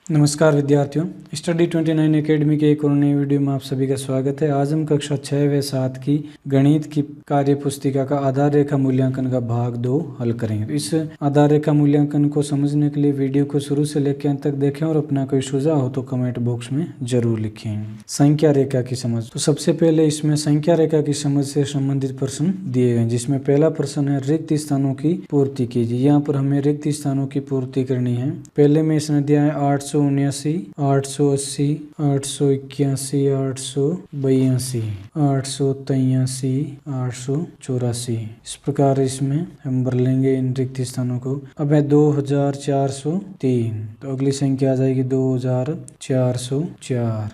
नमस्कार विद्यार्थियों, study 29 academy के एक और नई वीडियो में आप सभी का स्वागत है। आज हम कक्षा 6 व 7 की गणित की कार्य पुस्तिका का आधार रेखा मूल्यांकन का भाग 2 हल करेंगे। इस आधार रेखा मूल्यांकन को समझने के लिए वीडियो को शुरू से लेकर अंत तक देखें और अपना कोई सुझाव हो तो कमेंट बॉक्स में जरूर लिखें। संख्या रेखा की समझ। तो सबसे पहले इसमें संख्या रेखा की समझ से संबंधित प्रश्न दिए गए, जिसमें पहला प्रश्न है रिक्त स्थानों की पूर्ति कीजिए। यहाँ पर हमें रिक्त स्थानों की पूर्ति करनी है। पहले में इसने दिया है 879, 880, 881, 882, 883, 884। इस प्रकार इसमें हम भर लेंगे इन रिक्त स्थानों को। अब है 2403, तो अगली संख्या आ जाएगी 2404,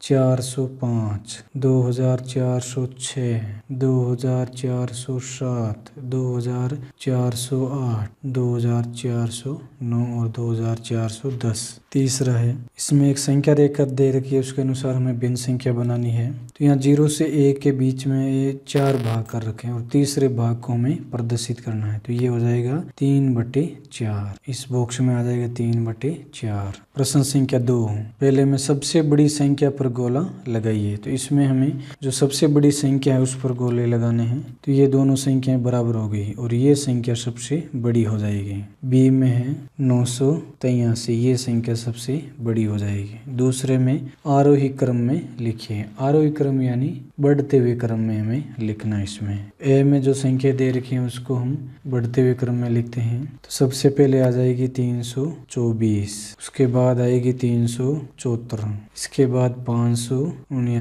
2405, 2406, 2407, 2408, 2409 और 2410। तीसरा है, इसमें एक संख्या रेखा दे रखी है, उसके अनुसार हमें भिन्न संख्या बनानी है। तो यहाँ 0 से 1 के बीच में ये 4 भाग कर रखे हैं और तीसरे भाग को हमें प्रदर्शित करना है। तो ये हो जाएगा 3/4। इस बॉक्स में आ जाएगा 3/4। प्रश्न संख्या 2, पहले में सबसे बड़ी संख्या पर गोला लगाइए। तो इसमें हमें जो सबसे बड़ी संख्या है उस पर गोले लगाने हैं। तो ये दोनों संख्याएं बराबर हो गई और ये संख्या सबसे बड़ी हो जाएगी। बी में है 983, ये संख्या सबसे बड़ी हो जाएगी। दूसरे में आरोही क्रम में लिखिए। आरोही क्रम यानी बढ़ते हुए क्रम में हमें लिखना है। इसमें ए में जो संख्या दे रखी है उसको हम बढ़ते हुए क्रम में लिखते हैं। तो सबसे पहले आ जाएगी 324, उसके बाद आएगी 374, इसके बाद 549,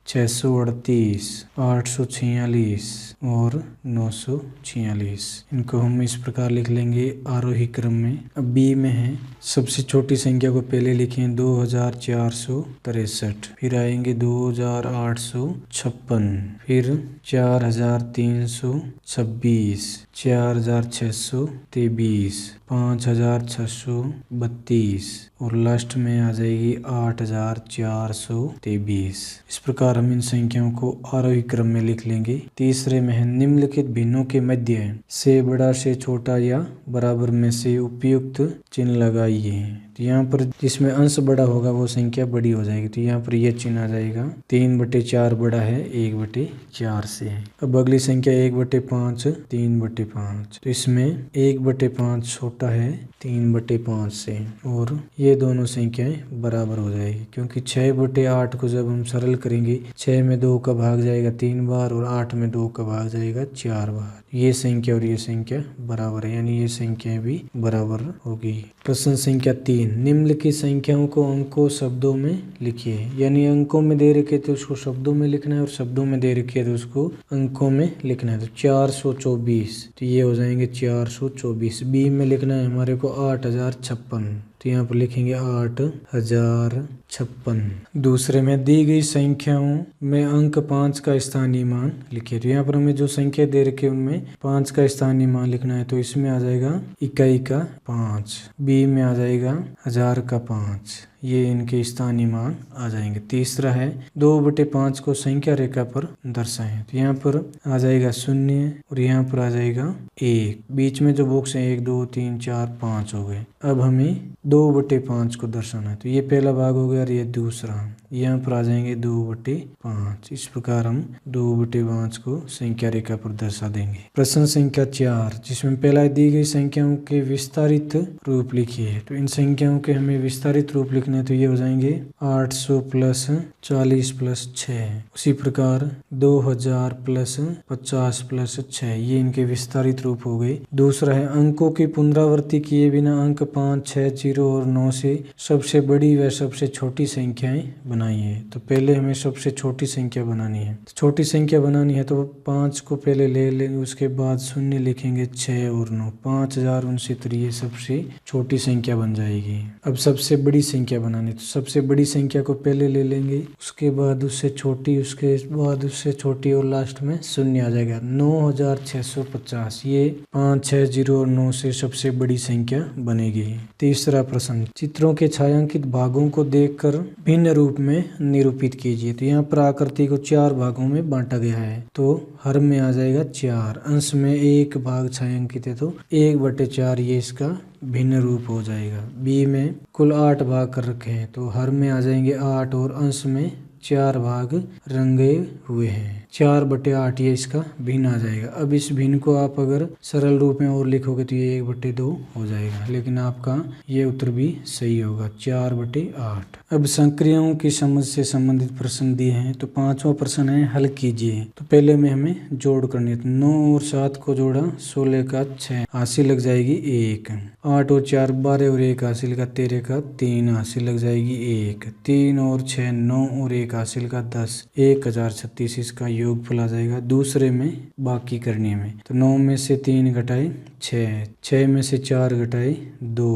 638, 846 और 946। इनको हम इस प्रकार लिख लेंगे आरोही क्रम में। अब बी में है सबसे छोटी संख्या को पहले लिखें 2463, फिर आएंगे 2856, फिर 4326, 4623, 5632 और लास्ट में आ जाएगी 8423। इस प्रकार हम इन संख्याओं को आरोही क्रम में लिख लेंगे। तीसरे में है निम्नलिखित भिन्नों के मध्य से बड़ा से छोटा या बराबर में से उपयुक्त चिन्ह लगाइए। तो यहाँ पर जिसमें अंश बड़ा होगा वो संख्या बड़ी हो जाएगी। तो यहाँ पर यह चिन्ह आ जाएगा 3/4 बड़ा है 1/4 से। अब अगली संख्या 1/5, 3/5। तो इसमें 1/5 छोटा है 3/5 से और ये दोनों संख्याएं बराबर हो जाएगी, क्योंकि 6/8 को जब हम सरल करेंगे 6 में 2 का भाग जाएगा 3 बार और 8 में 2 का भाग जाएगा 4 बार। ये संख्या और ये संख्या बराबर है, यानी ये संख्याएं भी बराबर होगी। प्रश्न संख्या 3, निम्नलिखित संख्याओं को अंकों शब्दों में लिखिए। यानी अंकों में दे रखे थे उसको शब्दों में लिखना है और शब्दों में दे रखे थे उसको अंकों में लिखना है। तो 424, तो ये हो जाएंगे 424। बी में लिखना है हमारे को 8056, तो यहाँ पर लिखेंगे 8056। दूसरे में दी गई संख्याओं में अंक 5 का स्थानीय मान लिखिए। तो यहाँ पर हमें जो संख्या दे रखी है उनमें 5 का स्थानीय मान लिखना है। तो इसमें आ जाएगा इकाई का 5, बी में आ जाएगा 1000 का 5, ये इनके स्थानीय मान आ जाएंगे। तीसरा है 2/5 को संख्या रेखा पर दर्शाएं। तो यहाँ पर आ जाएगा 0 और यहाँ पर आ जाएगा 1। बीच में जो बॉक्स है 1 2 3 4 5 हो गए। अब हमें 2/5 को दर्शाना है। तो ये पहला भाग हो गया और ये दूसरा। यहाँ पर आ जाएंगे 2/5। इस प्रकार हम 2/5 को संख्या रेखा पर दर्शा देंगे। प्रश्न संख्या 4, जिसमें पहला दी गई संख्याओं के विस्तारित रूप लिखिए। तो इन संख्याओं के हमें विस्तारित रूप लिखने, तो ये हो जाएंगे 800 + 40 + 6। उसी प्रकार 2000 + 50 + 6, ये इनके विस्तारित रूप हो गए। दूसरा है अंकों की पुनरावृत्ति किए बिना अंक 5, 6, 0 और 9 से सबसे बड़ी व सबसे छोटी संख्याएं बनाइए। तो पहले हमें सबसे छोटी संख्या बनानी है। तो छोटी संख्या बनानी है तो 5 को पहले ले लेंगे, उसके बाद 0 लिखेंगे, 6 और 9, 5069, ये सबसे छोटी संख्या बन जाएगी। अब सबसे बड़ी संख्या बनानी, तो सबसे बड़ी संख्या को पहले ले लेंगे, उसके बाद उससे छोटी, उसके बाद उससे छोटी और लास्ट में 0 आ जाएगा। 9650, ये 5, 6, 0 और 9 से सबसे बड़ी संख्या बनेगी। तीसरा प्रश्न, चित्रों के छायांकित भागों को देखकर भिन्न रूप में निरूपित कीजिए। तो यहाँ पर आकृति को 4 भागों में बांटा गया है। तो हर में आ जाएगा 4, अंश में 1 भाग छायांकित है तो 1/4 ये इसका भिन्न रूप हो जाएगा। बी में कुल 8 भाग कर रखे हैं तो हर में आ जाएंगे 8 और अंश में 4 भाग रंगे हुए हैं। 4/8 ये इसका भिन्न आ जाएगा। अब इस भिन्न को आप अगर सरल रूप में और लिखोगे तो ये 1/2 हो जाएगा, लेकिन आपका ये उत्तर भी सही होगा 4/8। अब संक्रियाओं की समझ से संबंधित प्रश्न दिए हैं तो 5वां प्रश्न है हल कीजिए। तो पहले में हमें जोड़ करनी है। तो 9 और 7 को जोड़ा 16 का 6 हासिल लग जाएगी 1। 8 और 4 12 और 1 हासिल का 13 का 3 हासिल लग जाएगी 1। 3 और 6 9 और 1 हासिल का 10 1036 इसका योगफल आ जाएगा। दूसरे में बाकी करने में तो 9 में से 3 घटाए 6 में से 4 घटाए 2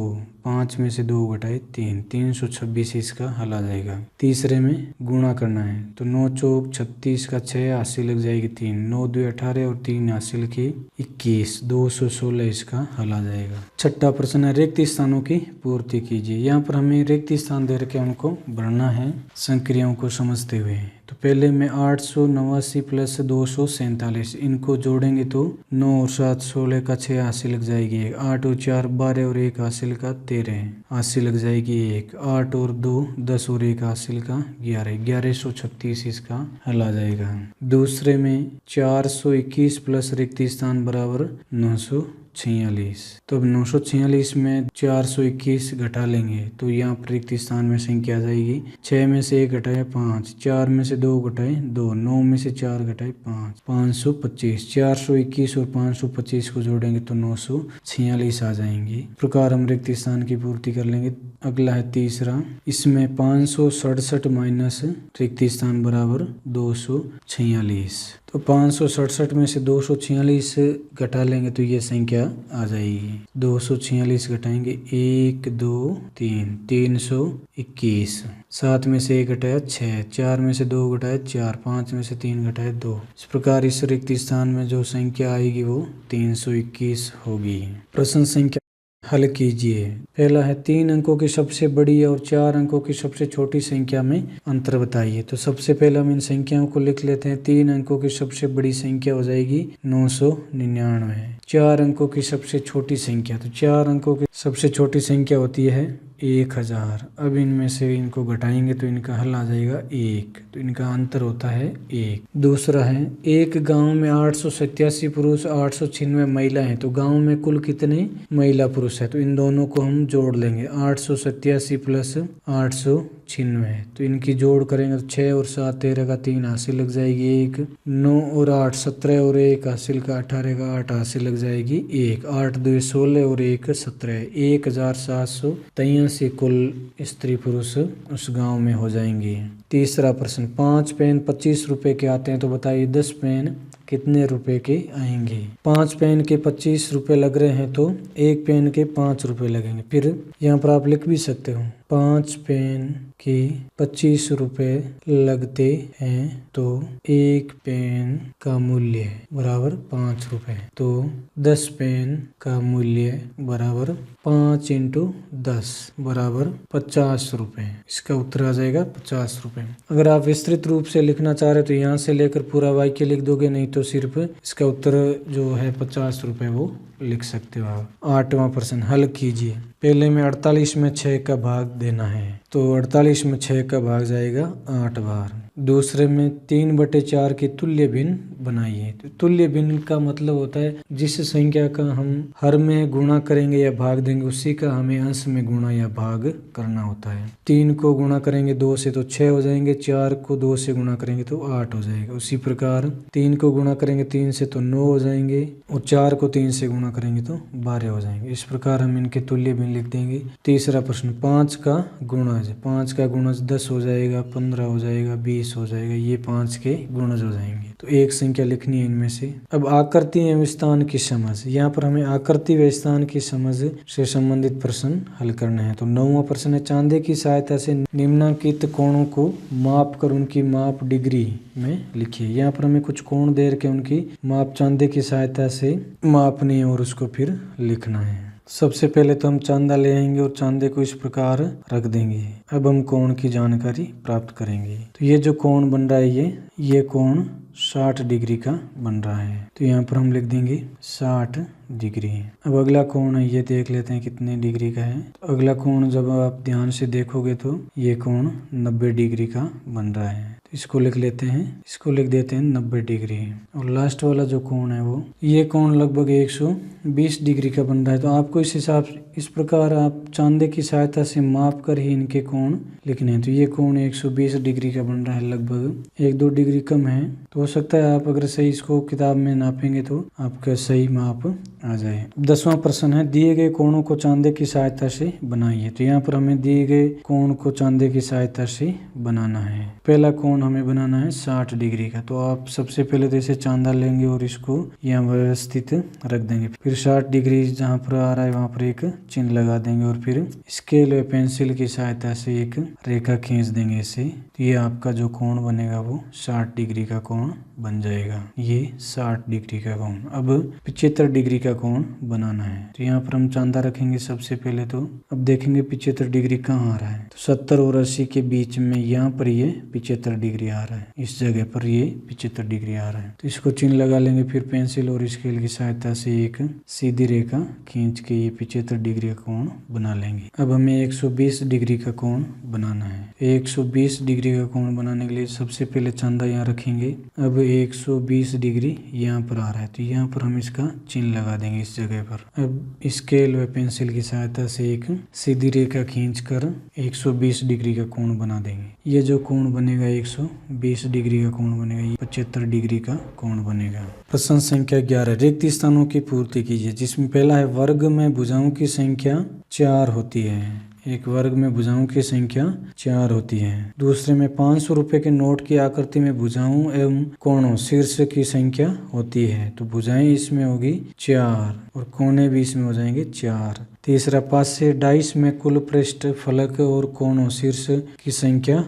5 में से 2 घटाए 3 326 इसका हल आ जाएगा। तीसरे में गुणा करना है तो 9 चौक 36 का 6 हासिल लग जाएगी 3 9 2 18 और 3 हासिल के 21 216 इसका हल आ जाएगा। छठा प्रश्न है रिक्त स्थानों की पूर्ति कीजिए। यहाँ पर हमें रिक्त स्थान दे रखे उनको भरना है संक्रियाओं को समझते हुए। तो पहले में 889 प्लस 247 इनको जोड़ेंगे तो 9 और 7 16 का 6 हासिल लग जाएगी 1। 8 और 4 12 और 1 हासिल का 13 हासिल लग जाएगी 1। 8 और 2 10 और 1 हासिल का 11 1136 इसका हल आ जाएगा। दूसरे में 421 प्लस रिक्त स्थान बराबर 946। तो अब 946 में 421 घटा लेंगे तो यहाँ पर रिक्त स्थान में संख्या आ जाएगी 6 में से 1 घटाए 5 4 में से 2 घटाए 2 9 में से 4 घटाए 5 525 421 और 525 को जोड़ेंगे तो 946 आ जाएंगे। इस प्रकार हम रिक्त स्थान की पूर्ति कर लेंगे। अगला है तीसरा, इसमें 567 माइनस रिक्त स्थान बराबर 246। तो 567 में से 246 घटा लेंगे तो ये संख्या आ जाएगी 246 घटाएंगे 1 2 3 321। 7 में से 1 घटाया 6 4 में से 2 घटाया 4 5 में से 3 घटाया 2। इस प्रकार इस रिक्त स्थान में जो संख्या आएगी वो 321 होगी। प्रश्न संख्या हल कीजिए। पहला है 3 अंकों की सबसे बड़ी और 4 अंकों की सबसे छोटी संख्या में अंतर बताइए। तो सबसे पहले हम इन संख्याओं को लिख लेते हैं। 3 अंकों की सबसे बड़ी संख्या हो जाएगी 999। 4 अंकों की सबसे छोटी संख्या, तो 4 अंकों की सबसे छोटी संख्या होती है 1000। अब इनमें से इनको घटाएंगे तो इनका हल आ जाएगा 1, तो इनका अंतर होता है 1। दूसरा है एक गांव में 887 पुरुष 896 महिला हैं, तो गांव में कुल कितने महिला पुरुष है, तो इन दोनों को हम जोड़ लेंगे 887 प्लस 896, तो इनकी जोड़ करेंगे तो 6 और 7 13 का 3 हासिल लग जाएगी 1। 9 और 8 17 और 1 हासिल का 18 का 8 हासिल लग जाएगी 1। 8 2 16 और 1 17 1783 कुल स्त्री पुरुष उस गांव में हो जाएंगे। तीसरा प्रश्न 5 पेन 25 रुपए के आते हैं, तो बताइए 10 पेन कितने रुपए के आएंगे। 5 पेन के 25 रुपए लग रहे हैं तो 1 पेन के 5 रुपए लगेंगे। फिर यहाँ पर आप लिख भी सकते हो 5 पेन के 25 रुपए लगते हैं तो 1 पेन का मूल्य बराबर 5 रुपए, तो 10 पेन का मूल्य बराबर 5 × 10 बराबर 50 रुपए। इसका उत्तर आ जाएगा 50 रुपए। अगर आप विस्तृत रूप से लिखना चाह रहे तो यहाँ से लेकर पूरा वाक्य लिख दोगे, नहीं तो सिर्फ इसका उत्तर जो है 50 रुपए वो लिख सकते हो आप। 8वां प्रश्न हल कीजिए। पहले में 48 में 6 का भाग देना है, तो 48 में 6 का भाग जाएगा 8 बार। दूसरे में 3/4 की तुल्य भिन्न बनाइए। तो तुल्य भिन्न का मतलब होता है जिस संख्या का हम हर में गुणा करेंगे या भाग देंगे उसी का हमें अंश में गुणा या भाग करना होता है। 3 को गुणा करेंगे 2 से तो 6 हो जाएंगे, 4 को 2 से गुणा करेंगे तो 8 हो जाएगा। उसी प्रकार 3 को गुणा करेंगे 3 से तो 9 हो जाएंगे और 4 को 3 से गुणा करेंगे तो 12 हो जाएंगे। इस प्रकार हम इनके तुल्य भिन्न लिख देंगे। तीसरा प्रश्न 5 का गुणज, 5 का गुणज 10 हो जाएगा, 15 हो जाएगा, 20 हो जाएगा, ये 5 के गुणज हो जाएंगे। तो एक संख्या लिखनी है इनमें से। अब आकृति एवं स्थान की समझ, यहाँ पर हमें आकृति व स्थान की समझ से संबंधित प्रश्न हल करना है। तो 9वां प्रश्न है चांदे की सहायता से निम्नलिखित कोणों को माप कर उनकी माप डिग्री में लिखिए। यहाँ पर हमें कुछ कोण दे के उनकी माप चांदे की सहायता से मापनी है और उसको फिर लिखना है। सबसे पहले तो हम चांदा ले आएंगे और चांदे को इस प्रकार रख देंगे। अब हम कोण की जानकारी प्राप्त करेंगे। तो ये जो कोण बन रहा है ये कोण 60 डिग्री का बन रहा है। तो यहाँ पर हम लिख देंगे 60 डिग्री। अब अगला कोण है, ये देख लेते हैं कितने डिग्री का है। तो अगला कोण जब आप ध्यान से देखोगे तो ये कोण 90 डिग्री का बन रहा है। तो इसको लिख लेते हैं, इसको लिख देते हैं 90 डिग्री। और लास्ट वाला जो कोण है वो ये कोण लगभग 120 डिग्री का बन रहा है। तो आपको इस हिसाब से इस प्रकार आप चांदे की सहायता से माप कर ही इनके कोण लिखने हैं। तो ये कोण 120 डिग्री का बन रहा है, लगभग 1-2 डिग्री कम है। तो हो सकता है आप अगर सही इसको किताब में नापेंगे तो आपका सही माप आ जाए। 10वां प्रश्न है, दिए गए कोणों को चांदे की सहायता से बनाइए। तो यहाँ पर हमें दिए गए कोण को चांदे की सहायता से बनाना है। पहला कोण हमें बनाना है 60 डिग्री का। तो आप सबसे पहले तो इसे चांदा लेंगे और इसको यहाँ व्यवस्थित रख देंगे। फिर 60 डिग्री जहाँ पर आ रहा है वहाँ पर एक चिन्ह लगा देंगे और फिर स्केल या पेंसिल की सहायता से एक रेखा खींच देंगे इसे। तो ये आपका जो कोण बनेगा वो 60 डिग्री का कोण बन जाएगा। ये 60 डिग्री का कोण। अब 75 डिग्री का कोण बनाना है। तो यहाँ पर हम चांदा रखेंगे सबसे पहले। तो अब देखेंगे 75 डिग्री कहाँ आ रहा है। तो 70 और 80 के बीच में यहाँ पर ये 75 डिग्री आ रहा है। इस जगह पर ये 75 डिग्री आ रहा है। तो इसको चिन्ह लगा लेंगे। फिर पेंसिल और स्केल की सहायता से एक सीधी रेखा खींच के ये 75 डिग्री का कोण बना लेंगे। अब हमें 120 डिग्री का कोण बनाना है। 120 डिग्री का कोण बनाने के लिए सबसे पहले चांदा यहाँ रखेंगे। अब 120 डिग्री यहाँ पर आ रहा है। तो यहाँ पर हम इसका चिन्ह लगा देंगे इस जगह पर। अब स्केल व पेंसिल की सहायता से एक सीधी रेखा खींचकर 120 डिग्री का कोण बना देंगे। ये जो कोण बनेगा 120 डिग्री का कोण बनेगा, ये 75 डिग्री का कोण बनेगा। प्रश्न संख्या 11, रिक्त स्थानों की पूर्ति कीजिए। जिसमें पहला है, वर्ग में भुजाओं की संख्या 4 होती है। एक वर्ग में भुजाओं की संख्या 4 होती है। दूसरे में 500 रुपए के नोट की आकृति में भुजाओं एवं कोणों शीर्ष की संख्या होती है। तो भुजाएं इसमें होगी 4 और कोने भी इसमें हो जाएंगे 4। तीसरा, पासे डाइस में कुल पृष्ठ फलक और कोणों शीर्ष की संख्या,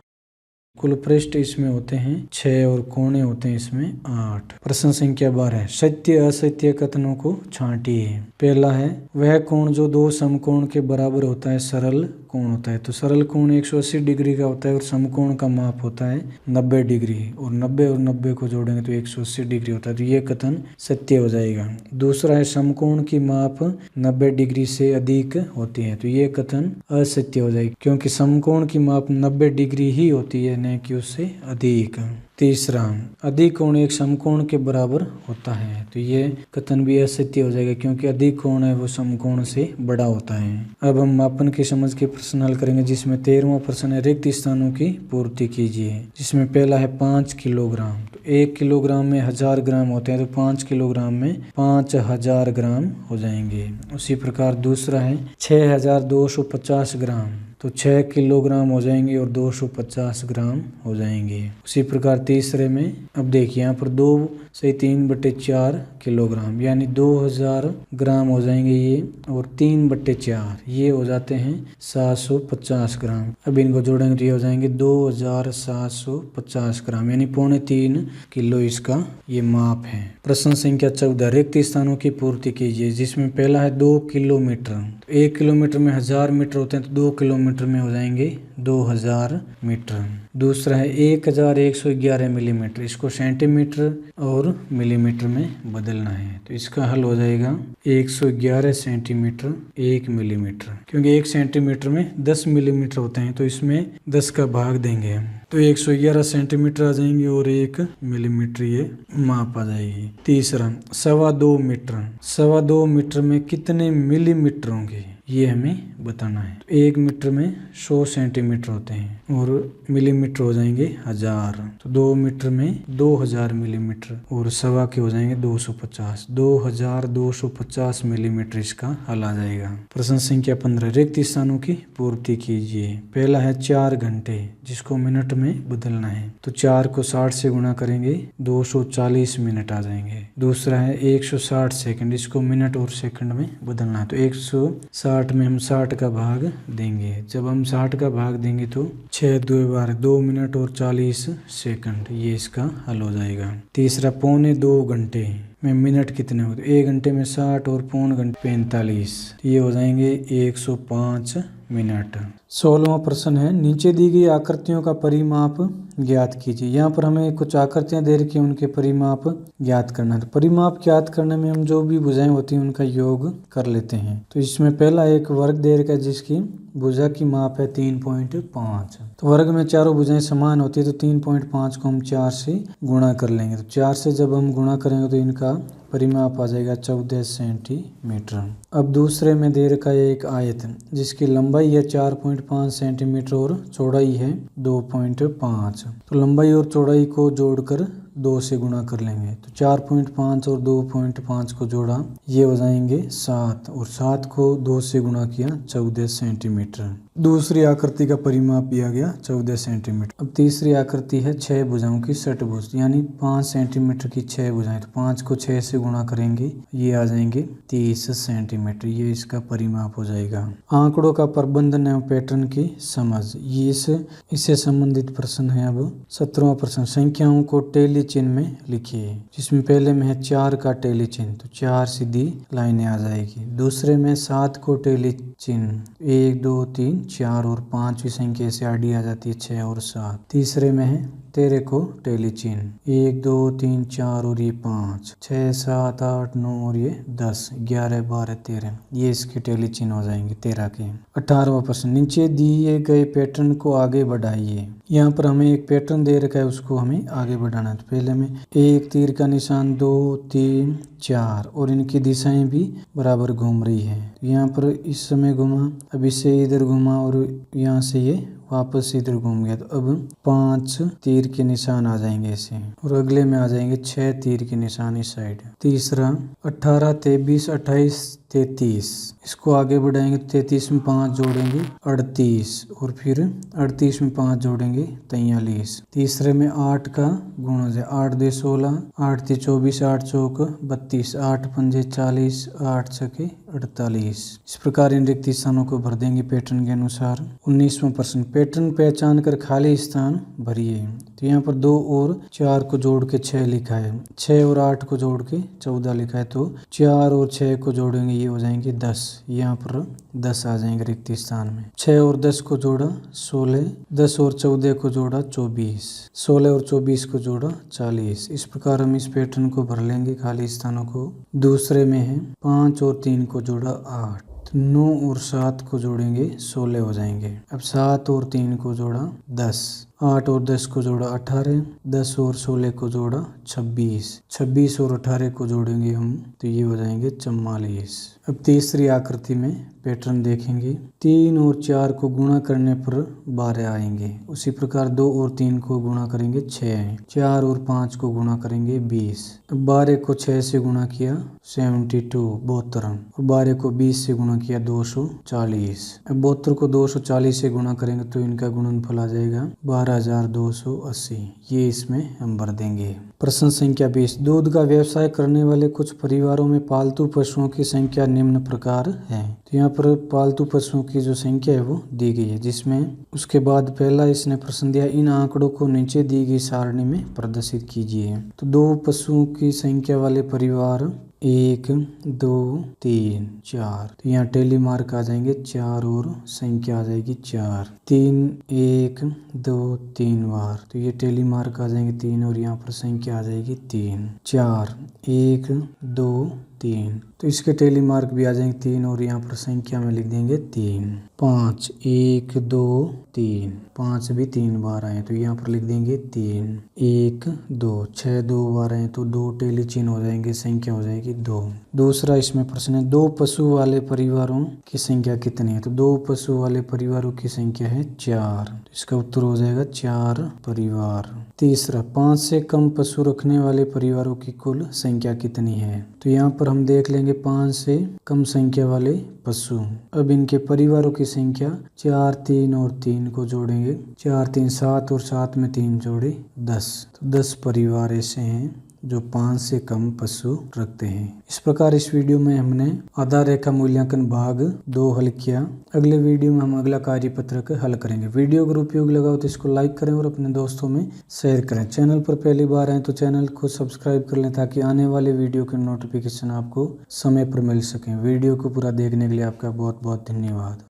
कुल पृष्ठ इसमें होते हैं 6 और कोने होते हैं इसमें 8। प्रश्न संख्या 12, सत्य असत्य कथनों को छांटिए। पहला है, वह कोण जो दो समकोण के बराबर होता है सरल कोण होता है। तो सरल कोण 180 डिग्री का होता है और समकोण का माप होता है 90 डिग्री। और 90 और 90 को जोड़ेंगे तो 180 डिग्री होता है। तो ये कथन सत्य हो जाएगा। दूसरा है, समकोण की माप 90 डिग्री से अधिक होती है। तो ये कथन असत्य हो जाएगी, क्योंकि समकोण की माप 90 डिग्री ही होती है, न कि उससे अधिक। तीसरा, अधिक कोण एक समकोण के बराबर होता है। तो ये कथन भी असत्य हो जाएगा, क्योंकि अधिक कोण है वो समकोण से बड़ा होता है। अब हम मापन की समझ के प्रश्न हल करेंगे, जिसमें 13वां प्रश्न है, रिक्त स्थानों की पूर्ति कीजिए। जिसमें पहला है 5 किलोग्राम। तो 1 किलोग्राम में 1000 ग्राम होते हैं। तो 5 किलोग्राम में 5000 ग्राम हो जाएंगे। उसी प्रकार दूसरा है 6250 ग्राम। तो 6 किलोग्राम हो जाएंगे और 250 ग्राम हो जाएंगे। उसी प्रकार तीसरे में, अब देखिए यहाँ पर 2 से 3/4 किलोग्राम, यानी 2000 ग्राम हो जाएंगे ये, और 3/4 ये हो जाते हैं 750 ग्राम। अब इनको जोड़ेंगे तो ये हो जाएंगे 2750 ग्राम, यानी 3.25 किलो इसका ये माप है। प्रश्न संख्या 14, रिक्त स्थानों की पूर्ति कीजिए। जिसमें पहला है 2 किलोमीटर। तो 1 किलोमीटर में 1000 मीटर होते हैं। तो 2 किलोमीटर में हो जाएंगे 2000 मीटर। दूसरा है 1111 मिलीमीटर। इसको सेंटीमीटर और मिलीमीटर में बदलना है। तो इसका हल हो जाएगा 111 सेंटीमीटर 1 मिलीमीटर, क्योंकि 1 सेंटीमीटर में 10 मिलीमीटर होते हैं। तो इसमें 10 का भाग देंगे हम, तो 111 सेंटीमीटर आ जाएंगे और 1 मिलीमीटर ये माप आ जाएगी। तीसरा, 2.25 मीटर। 2.25 मीटर में कितने मिलीमीटर होंगे ये हमें बताना है। तो 1 मीटर में 100 सेंटीमीटर होते हैं और मिलीमीटर हो जाएंगे 1000। तो 2 मीटर में 2000 मिलीमीटर और 1.25 के हो जाएंगे 250। 2250 मिलीमीटर इसका हल आ जाएगा। प्रश्न संख्या 15, रिक्त स्थानों की पूर्ति कीजिए। पहला है 4 घंटे, जिसको मिनट में बदलना है। तो 4 को 60 से गुणा करेंगे 240 मिनट आ जाएंगे। दूसरा है 160 सेकंड, इसको मिनट और सेकंड में बदलना है। तो 160 में हम 60 का भाग देंगे। जब हम 60 का भाग देंगे तो 6 2 12 2 मिनट और 40 सेकंड, ये इसका हल हो जाएगा। तीसरा, 2.25 घंटे में मिनट कितने होते? 1 घंटे में 60 और 1.25 घंटे 45, ये हो जाएंगे 105 मिनट। 16वां प्रश्न है, नीचे दी गई आकृतियों का परिमाप ज्ञात कीजिए। यहाँ पर हमें कुछ आकृतियां दे रखी हैं, उनके परिमाप ज्ञात करना है। तो परिमाप ज्ञात करने में हम जो भी भुजाएं होती हैं उनका योग कर लेते हैं। तो इसमें पहला एक वर्ग दे रखा है जिसकी भुजा की माप है 3.5। तो वर्ग में चारों भुजाएं समान होती है, तो 3.5 को हम 4 से गुणा कर लेंगे। तो 4 से जब हम गुणा करेंगे तो इनका परिमाप आ जाएगा 14 सेंटीमीटर। अब दूसरे में दे रखा है एक आयत जिसकी लंबाई है 4.5 सेंटीमीटर और चौड़ाई है 2.5। तो लंबाई और चौड़ाई को जोड़कर 2 से गुणा कर लेंगे। तो 4.5 और 2.5 को जोड़ा, ये हो जाएंगे 7, और 7 को 2 से गुणा किया 14 सेंटीमीटर। दूसरी आकृति का परिमाप भी आ गया 14 सेंटीमीटर। अब तीसरी आकृति है 6 भुजाओं की षटभुज, यानी 5 सेंटीमीटर की 6 भुजाएं। तो 5 को 6 से गुणा करेंगे, ये आ जाएंगे 30 सेंटीमीटर। ये इसका परिमाप हो जाएगा। आंकड़ों का प्रबंधन एवं पैटर्न की समझ, ये इससे संबंधित प्रश्न है। अब 17वां प्रश्न, संख्याओं को टेली चिन्ह में लिखिए। जिसमें पहले में है 4 का टेली चिन्ह, तो 4 सीधी लाइनें आ जाएगी। दूसरे में 7 को टेली चिन्ह, 1 2 3 4, और 5वीं संख्या से आडी आ जाती है 6 और 7। तीसरे में है 13 को टेली चिन्ह, 1 2 3 4 और ये 5, 6 7 8 9 और ये 10, 11 12 13, ये इसके टेली चिन्ह हो जाएंगे 13 के। 18वां प्रश्न, नीचे दिए गए पैटर्न को आगे बढ़ाइए। यहाँ पर हमें एक पैटर्न दे रखा है, उसको हमें आगे बढ़ाना है। तो पहले में 1 तीर का निशान, 2 3 4, और इनकी दिशाएं भी बराबर घूम रही है। यहाँ पर इस समय घुमा, अब इससे इधर घुमा, और यहाँ से ये वापस इधर घूम गया। तो अब 5 तीर के निशान आ जाएंगे ऐसे, और अगले में आ जाएंगे 6 तीर के निशान इस साइड। तीसरा 18 23 28 33, इसको आगे बढ़ाएंगे। 33 में 5 जोड़ेंगे 38, और फिर 38 में 5 जोड़ेंगे 43। तीसरे में 8 का गुण हो जाए, 8 2 16, 8 3 24, 8 चौक 32, 8 पंजे 40, 8 छके 48। इस प्रकार इन रिक्त स्थानों को भर देंगे पैटर्न के अनुसार। 19वां प्रश्न, पैटर्न पहचान कर खाली स्थान भरिए। तो यहाँ पर 2 और 4 को जोड़ के 6 लिखा है, 6 और 8 को जोड़ के 14 लिखा है। तो 4 और 6 को जोड़ेंगे, ये हो जाएंगे 10, यहाँ पर 10 आ जाएंगे रिक्त स्थान में। 6 और 10 को जोड़ा 16, 10 और 14 को जोड़ा 24, 16 और 24 को जोड़ा 40। इस प्रकार हम इस पैटर्न को भर लेंगे खाली स्थानों को। दूसरे में है 5 और 3 को जोड़ा 8, 9 और 7 को जोड़ेंगे 16 हो जाएंगे। अब 7 और 3 को जोड़ा 10, 8 और 10 को जोड़ा 18, 10 और 16 को जोड़ा 26, 26 और 18 को जोड़ेंगे हम, तो ये हो जाएंगे 44। अब तीसरी आकृति में पैटर्न देखेंगे। 3 और 4 को गुणा करने पर 12 आएंगे। उसी प्रकार 2 और 3 को गुणा करेंगे 6, 4 और 5 को गुणा करेंगे 20। अब 12 को 6 से गुणा किया 72 72, और 12 को 20 से गुणा किया 240। अब 72 को 240 से गुणा करेंगे तो इनका गुणनफल आ जाएगा 12,280। ये इसमें हम भर देंगे। प्रश्न संख्या 20, दूध का व्यवसाय करने वाले कुछ परिवारों में पालतू पशुओं की संख्या निम्न प्रकार है। तो यहाँ पर पालतू पशुओं की जो संख्या है वो दी गई है, जिसमें उसके बाद पहला इसने प्रश्न दिया, इन आंकड़ों को नीचे दी गई सारणी में प्रदर्शित कीजिए। तो 2 पशुओं की संख्या वाले परिवार 1 2 3 4, तो यहाँ टेली मार्क आ जाएंगे 4 और संख्या आ जाएगी 4। 3 1 2 3 बार, तो ये टेली मार्क आ जाएंगे 3, और यहाँ पर संख्या आ जाएगी 3। 4 1 2 3, तो इसके टेली मार्क भी आ जाएंगे 3, और यहाँ पर संख्या में लिख देंगे 3। 5 1 2 3, 5 भी 3 बार आए तो यहाँ पर लिख देंगे 3। 1 2, 6 2 बार आए तो 2 टेली चिन्ह हो जाएंगे, संख्या हो जाएगी 2। दूसरा इसमें प्रश्न है, 2 पशु वाले परिवारों की संख्या कितनी है। तो 2 पशु वाले परिवारों की संख्या है 4, इसका उत्तर हो जाएगा 4 परिवार। तीसरा, 5 से कम पशु रखने वाले परिवारों की कुल संख्या कितनी है। तो यहाँ पर हम देख लेंगे 5 से कम संख्या वाले पशु। अब इनके परिवारों की संख्या 4 3 और 3 को जोड़ेंगे, 4 3 7 और 7 में 3 जोड़े 10, तो 10 परिवार ऐसे हैं जो 5 से कम पशु रखते हैं। इस प्रकार इस वीडियो में हमने आधार रेखा मूल्यांकन भाग 2 हल किया। अगले वीडियो में हम अगला कार्यपत्रक हल करेंगे। वीडियो अगर उपयोगी लगा हो तो इसको लाइक करें और अपने दोस्तों में शेयर करें। चैनल पर पहली बार आए तो चैनल को सब्सक्राइब कर लें ताकि आने वाले वीडियो के नोटिफिकेशन आपको समय पर मिल सकें। वीडियो को पूरा देखने के लिए आपका बहुत बहुत धन्यवाद।